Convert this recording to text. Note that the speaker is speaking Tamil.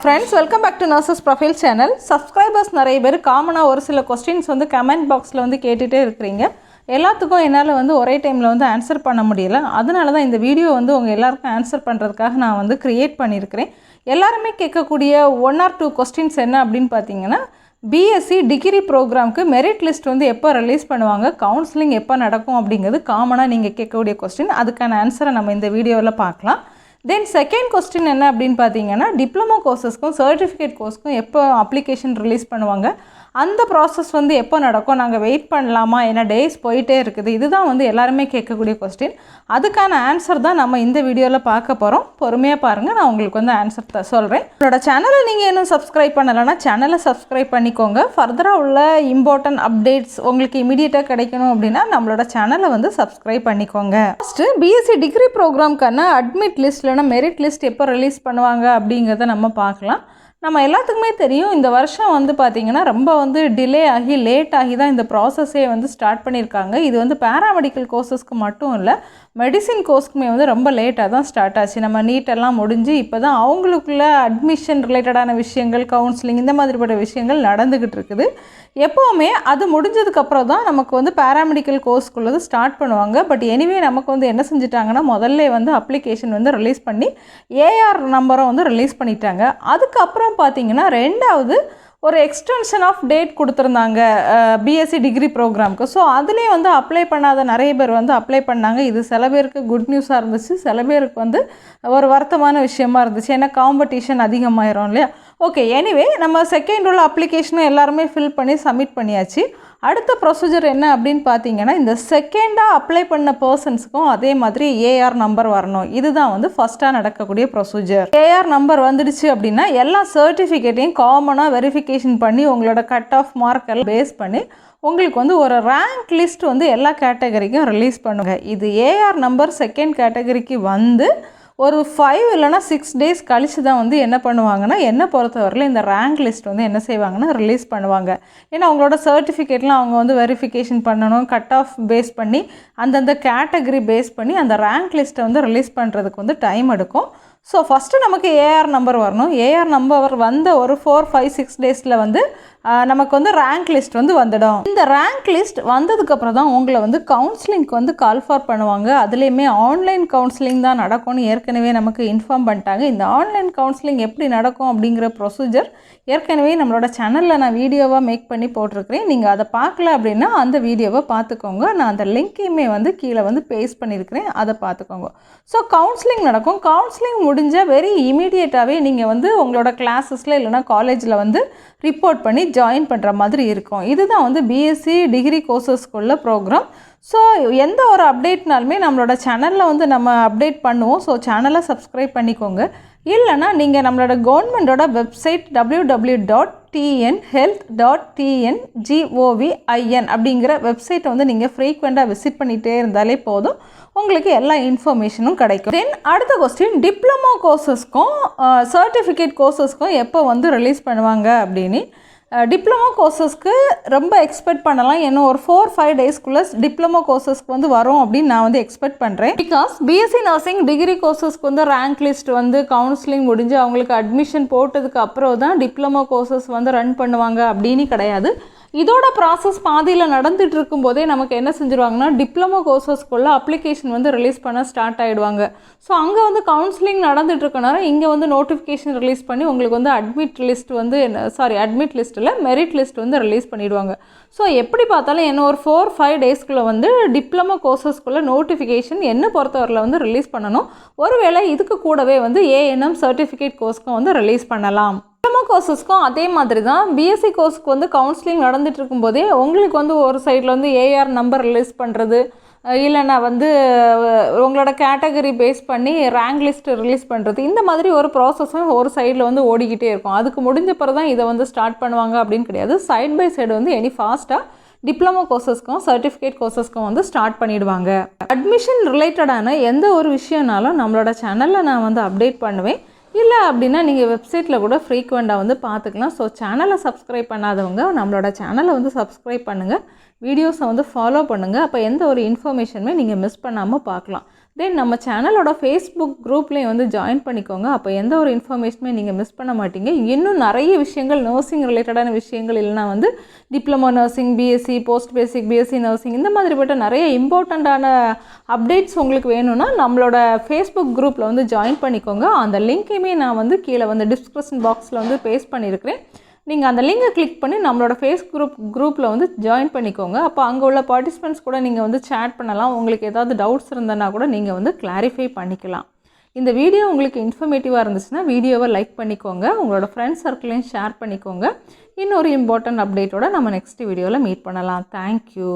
Friends, welcome back to Nurses Profile channel. Subscribers நிறைய பேர் காமனா ஒரு சில क्वेश्चंस வந்து கமெண்ட் பாக்ஸ்ல வந்து கேட்டுட்டே இருக்கீங்க. எல்லாத்துக்கும் என்னால வந்து ஒரே டைம்ல வந்து ஆன்சர் பண்ண முடியல. அதனால தான் இந்த வீடியோ வந்து உங்க எல்லாருக்கும் ஆன்சர் பண்றதுக்காக நான் வந்து கிரியேட் பண்ணியிருக்கேன். எல்லாரும் கேட்கக்கூடிய 1 or 2 क्वेश्चंस என்ன அப்படினு பாத்தீங்கன்னா BSc டிகிரி ப்ரோக்ராம்க்கு மெரிட் லிஸ்ட் வந்து எப்போ ரிலீஸ் பண்ணுவாங்க, கவுன்சிலிங் எப்போ நடக்கும் அப்படிங்கிறது காமனா நீங்க கேட்கக்கூடிய क्वेश्चन. அதுக்கான ஆன்சரை நம்ம இந்த வீடியோல பார்க்கலாம். Then second question என்ன அப்படினு பாத்தீங்கன்னா டிப்ளமோ கோர்சஸ்க்கும் சர்டிஃபிகேட் கோர்ஸ்க்கும் எப்போ அப்ளிகேஷன் ரிலீஸ் பண்ணுவாங்க, அந்த process வந்து எப்போ நடக்கும், நாங்க வெயிட் பண்ணலாமா, ஏனா டேஸ் போயிட்டே இருக்குது. இதுதான் வந்து எல்லாரும் கேட்கக்கூடிய क्वेश्चन. அதுக்கான ஆன்சர் தான் நம்ம இந்த வீடியோல பார்க்க போறோம். பொறுமையா பாருங்க, நான் உங்களுக்கு வந்து ஆன்சர் சொல்றேன். என்னோட சேனலை நீங்க இன்னும் சப்ஸ்கிரைப் பண்ணலனா சேனலை சப்ஸ்கிரைப் பண்ணிக்கோங்க. ஃபர்தரா உள்ள இம்பார்ட்டன்ட் அப்டேட்ஸ் உங்களுக்கு இமிடியேட்டா கிடைக்கணும் அப்படினா நம்மளோட சேனலை வந்து சப்ஸ்கிரைப் பண்ணிக்கோங்க. ஃபர்ஸ்ட் BSc டிகிரி ப்ரோக்ராம்க்கான அட்மிட் லிஸ்ட் மெரிட் லிஸ்ட் எப்போ ரிலீஸ் பண்ணுவாங்க அப்படிங்கறத நம்ம பார்க்கலாம். நம்ம எல்லாத்துக்குமே தெரியும் இந்த வருஷம் வந்து பாத்தீங்கன்னா ரொம்ப வந்து டிலே ஆகி லேட் ஆகி தான் இந்த process-ஏ வந்து ஸ்டார்ட் பண்ணிருக்காங்க. இது வந்து பாராமெடிக்கல் கோர்சஸ்க்கு மட்டும் இல்ல, மெடிசின் கோர்ஸ்க்குமே வந்து ரொம்ப லேட்டா தான் ஸ்டார்ட் ஆச்சு. நம்ம நீட் எல்லாம் முடிஞ்சு இப்போதான் அவங்களுக்குள்ள அட்மிஷன் ரிலேட்டடான விஷயங்கள், கவுன்சிலிங் இந்த மாதிரிப்பட்ட விஷயங்கள் நடந்துகிட்டு இருக்குது. எப்பவுமே அது முடிஞ்சதுக்கு அப்புறம் தான் நமக்கு வந்து பாராமெடிக்கல் கோர்ஸ்க்குள்ளது ஸ்டார்ட் பண்ணுவாங்க. பட் எனிவே நமக்கு வந்து என்ன செஞ்சிட்டாங்கன்னா முதல்ல வந்து அப்ளிகேஷன் வந்து ரிலீஸ் பண்ணி ஏஆர் நம்பரை வந்து ரிலீஸ் பண்ணிட்டாங்க. அதுக்கு அப்புறம் பாத்தீங்கன்னா ரெண்டாவது ஒரு எக்ஸ்டென்ஷன் ஆஃப் டேட் கொடுத்திருந்தாங்க BSc டிகிரி ப்ரோக்ராம்க்கு. ஸோ அதுலேயே வந்து அப்ளை பண்ணாத நிறைய பேர் வந்து அப்ளை பண்ணாங்க. இது சில பேருக்கு குட் நியூஸாக இருந்துச்சு, சில பேருக்கு வந்து ஒரு வருத்தமான விஷயமா இருந்துச்சு. ஏன்னா காம்படிஷன் அதிகமாயிரும் இல்லையா. ஓகே, எனிவே நம்ம செகண்ட் உள்ள அப்ளிகேஷனும் எல்லாருமே ஃபில் பண்ணி சப்மிட் பண்ணியாச்சு. அடுத்த ப்ரொசீஜர் என்ன அப்படின்னு பார்த்தீங்கன்னா இந்த செகண்டாக அப்ளை பண்ண பர்சன்ஸுக்கும் அதே மாதிரி ஏஆர் நம்பர் வரணும். இதுதான் வந்து ஃபஸ்ட்டாக நடக்கக்கூடிய ப்ரொசீஜர். ஏஆர் நம்பர் வந்துடுச்சு அப்படின்னா எல்லா சர்டிஃபிகேட்டையும் காமனாக வெரிஃபிகேஷன் பண்ணி உங்களோட கட் ஆஃப் மார்க் எல்லாம் பேஸ் பண்ணி உங்களுக்கு வந்து ஒரு ரேங்க் லிஸ்ட் வந்து எல்லா கேட்டகரிக்கும் ரிலீஸ் பண்ணுங்க. இது ஏஆர் நம்பர் செகண்ட் கேட்டகரிக்கு வந்து ஒரு 5 இல்லைனா 6 டேஸ் கழிச்சு தான் வந்து என்ன பண்ணுவாங்கன்னா என்னை பொறுத்தவரையில் இந்த ரேங்க் லிஸ்ட் வந்து என்ன செய்வாங்கன்னா ரிலீஸ் பண்ணுவாங்க. ஏன்னா அவங்களோட சர்டிஃபிகேட்லாம் அவங்க வந்து வெரிஃபிகேஷன் பண்ணணும், கட் ஆஃப் பேஸ் பண்ணி அந்தந்த கேட்டகரி பேஸ் பண்ணி அந்த ரேங்க் லிஸ்ட்டை வந்து ரிலீஸ் பண்ணுறதுக்கு வந்து டைம் எடுக்கும். ஸோ ஃபஸ்ட்டு நமக்கு ஏஆர் நம்பர் வரணும். ஏஆர் நம்பர் வந்த ஒரு 4, 5, 6 டேஸில் வந்து நமக்கு வந்து ரேங்க் லிஸ்ட் வந்து வந்துடும். இந்த ரேங்க் லிஸ்ட் வந்ததுக்கப்புறம் தான் உங்களை வந்து கவுன்சிலிங்க்கு வந்து கால் ஃபார் பண்ணுவாங்க. அதுலேயுமே ஆன்லைன் கவுன்சிலிங் தான் நடக்கும்னு ஏற்கனவே நமக்கு இன்ஃபார்ம் பண்ணிட்டாங்க. இந்த ஆன்லைன் கவுன்சிலிங் எப்படி நடக்கும் அப்படிங்கிற ப்ரொசீஜர் ஏற்கனவே நம்மளோட சேனலில் நான் வீடியோவாக மேக் பண்ணி போட்டிருக்கிறேன். நீங்கள் அதை பார்க்கல அப்படின்னா அந்த வீடியோவை பார்த்துக்கோங்க. நான் அந்த லிங்க்கையுமே வந்து கீழே வந்து பேஸ்ட் பண்ணியிருக்கிறேன், அதை பார்த்துக்கோங்க. ஸோ கவுன்சிலிங் நடக்கும். கவுன்சிலிங் முடிஞ்சால் வெரி இமீடியட்டாகவே நீங்கள் வந்து உங்களோட கிளாஸஸில் இல்லைனா காலேஜில் வந்து ரிப்போர்ட் பண்ணி ஜாயின் பண்ணுற மாதிரி இருக்கும். இதுதான் வந்து BSc டிகிரி கோர்சஸ்க்குள்ள ப்ரோக்ராம். ஸோ எந்த ஒரு அப்டேட்னாலுமே நம்மளோட சேனலில் வந்து நம்ம அப்டேட் பண்ணுவோம். ஸோ சேனலை சப்ஸ்கிரைப் பண்ணிக்கோங்க. இல்லைனா நீங்கள் நம்மளோட கவர்மெண்ட்டோட வெப்சைட் www.tnhealth.tn.gov.in அப்படிங்கிற வெப்சைட்டை வந்து நீங்கள் ஃப்ரீக்வெண்ட்டாக விசிட் பண்ணிகிட்டே இருந்தாலே போதும், உங்களுக்கு எல்லா இன்ஃபர்மேஷனும் கிடைக்கும். தென் அடுத்த கொஸ்டின், டிப்ளமோ கோர்சஸ்க்கும் சர்டிஃபிகேட் கோர்சஸ்க்கும் எப்போ வந்து ரிலீஸ் பண்ணுவாங்க அப்படின்னு. டிப்ளமோ கோர்சஸ்க்கு ரொம்ப எக்ஸ்பெக்ட் பண்ணலாம். இன்னும் ஒரு 4-5 டேஸ்க்குள்ளே டிப்ளமோ கோர்சஸ்க்கு வந்து வரும் அப்படின்னு நான் வந்து எக்ஸ்பெக்ட் பண்ணுறேன். பிகாஸ் BSc நர்சிங் டிகிரி கோர்சஸ்க்கு வந்து ரேங்க் லிஸ்ட் வந்து கவுன்சிலிங் முடிஞ்சு அவங்களுக்கு அட்மிஷன் போட்டதுக்கு அப்புறம் தான் டிப்ளமோ கோர்சஸ் வந்து ரன் பண்ணுவாங்க அப்படின்னு கிடையாது. இதோட ப்ராசஸ் பாதியில் நடந்துட்டு இருக்கும்போதே நமக்கு என்ன செஞ்சுருவாங்கன்னா டிப்ளமோ கோர்சஸ்க்குள்ள அப்ளிகேஷன் வந்து ரிலீஸ் பண்ண ஸ்டார்ட் ஆகிடுவாங்க. ஸோ அங்கே வந்து கவுன்சிலிங் நடந்துட்டு இருக்கனால இங்கே வந்து நோட்டிஃபிகேஷன் ரிலீஸ் பண்ணி உங்களுக்கு வந்து அட்மிட் லிஸ்ட் வந்து அட்மிட் லிஸ்ட்டில் மெரிட் லிஸ்ட் வந்து ரிலீஸ் பண்ணிடுவாங்க. ஸோ எப்படி பார்த்தாலும் என்ன ஒரு 4-5 டேஸ்க்குள்ளே வந்து டிப்ளமோ கோர்சஸ்க்குள்ள நோட்டிஃபிகேஷன் என்ன பொறுத்தவரையில் வந்து ரிலீஸ் பண்ணணும். ஒருவேளை இதுக்கு கூடவே வந்து ANM சர்டிஃபிகேட் கோர்ஸ்க்கும் வந்து ரிலீஸ் பண்ணலாம். டிப்ளமோ கோர்சஸ்க்கும் அதே மாதிரி தான். BSc கோர்ஸ்க்கு வந்து கவுன்சிலிங் நடந்துட்டு இருக்கும்போதே உங்களுக்கு வந்து ஒரு சைடில் வந்து ஏஆர் நம்பர் ரிலீஸ் பண்ணுறது, இல்லைனா வந்து உங்களோட கேட்டகரி பேஸ் பண்ணி ரேங்க் லிஸ்ட் ரிலீஸ் பண்ணுறது, இந்த மாதிரி ஒரு ப்ராசஸும் ஒரு சைடில் வந்து ஓடிக்கிட்டே இருக்கும். அதுக்கு முடிஞ்ச பிறகு தான் இதை வந்து ஸ்டார்ட் பண்ணுவாங்க அப்படின்னு கிடையாது. சைட் பை சைடு வந்து எனி ஃபாஸ்ட்டாக டிப்ளமோ கோர்சஸ்க்கும் சர்டிஃபிகேட் கோர்சஸ்க்கும் வந்து ஸ்டார்ட் பண்ணிடுவாங்க. அட்மிஷன் ரிலேட்டடான எந்த ஒரு விஷயம்னாலும் நம்மளோட சேனலில் நான் வந்து அப்டேட் பண்ணுவேன். இல்லை அப்படின்னா நீங்கள் வெப்சைட்டில் கூட ஃப்ரீக்வெண்ட்டாக வந்து பார்த்துக்கலாம். ஸோ சேனலை சப்ஸ்கிரைப் பண்ணாதவங்க நம்மளோட சேனலை வந்து சப்ஸ்கிரைப் பண்ணுங்கள், வீடியோஸை வந்து ஃபாலோ பண்ணுங்கள். அப்போ எந்த ஒரு இன்ஃபர்மேஷனுமே நீங்கள் மிஸ் பண்ணாமல் பார்க்கலாம். தென் நம்ம சேனலோட ஃபேஸ்புக் குரூப்லேயும் வந்து ஜாயின் பண்ணிக்கோங்க. அப்போ எந்த ஒரு இன்ஃபர்மேஷனுமே நீங்கள் மிஸ் பண்ண மாட்டீங்க. இன்னும் நிறைய விஷயங்கள் நர்சிங் ரிலேட்டடான விஷயங்கள் இல்லைனா வந்து டிப்ளமோ நர்சிங், பிஎஸ்சி, போஸ்ட் பேசிக், பிஎஸ்சி நர்சிங் இந்த மாதிரிப்பட்ட நிறைய இம்பார்ட்டண்ட்டான அப்டேட்ஸ் உங்களுக்கு வேணும்னா நம்மளோட ஃபேஸ்புக் குரூப்பில் வந்து ஜாயின் பண்ணிக்கோங்க. அந்த லிங்க்கையுமே நான் வந்து கீழே வந்து டிஸ்கிரிப்ஷன் பாக்ஸில் வந்து பேஸ்ட் பண்ணியிருக்கிறேன். நீங்கள் அந்த லிங்கை கிளிக் பண்ணி நம்மளோட குரூப்பில் வந்து ஜாயின் பண்ணிக்கோங்க. அப்போ அங்கே உள்ள பார்ட்டிசிபெண்ட்ஸ் கூட நீங்கள் வந்து சேட் பண்ணலாம். உங்களுக்கு ஏதாவது டவுட்ஸ் இருந்ததுன்னா கூட நீங்கள் வந்து கிளாரிஃபை பண்ணிக்கலாம். இந்த வீடியோ உங்களுக்கு இன்ஃபர்மேட்டிவாக இருந்துச்சுன்னா வீடியோவை லைக் பண்ணிக்கோங்க. உங்களோட ஃப்ரெண்ட்ஸ் சர்க்கிளையும் ஷேர் பண்ணிக்கோங்க. இன்னொரு இம்பார்ட்டன்ட் அப்டேட்டோட நம்ம நெக்ஸ்ட் வீடியோவில் மீட் பண்ணலாம். தேங்க்யூ.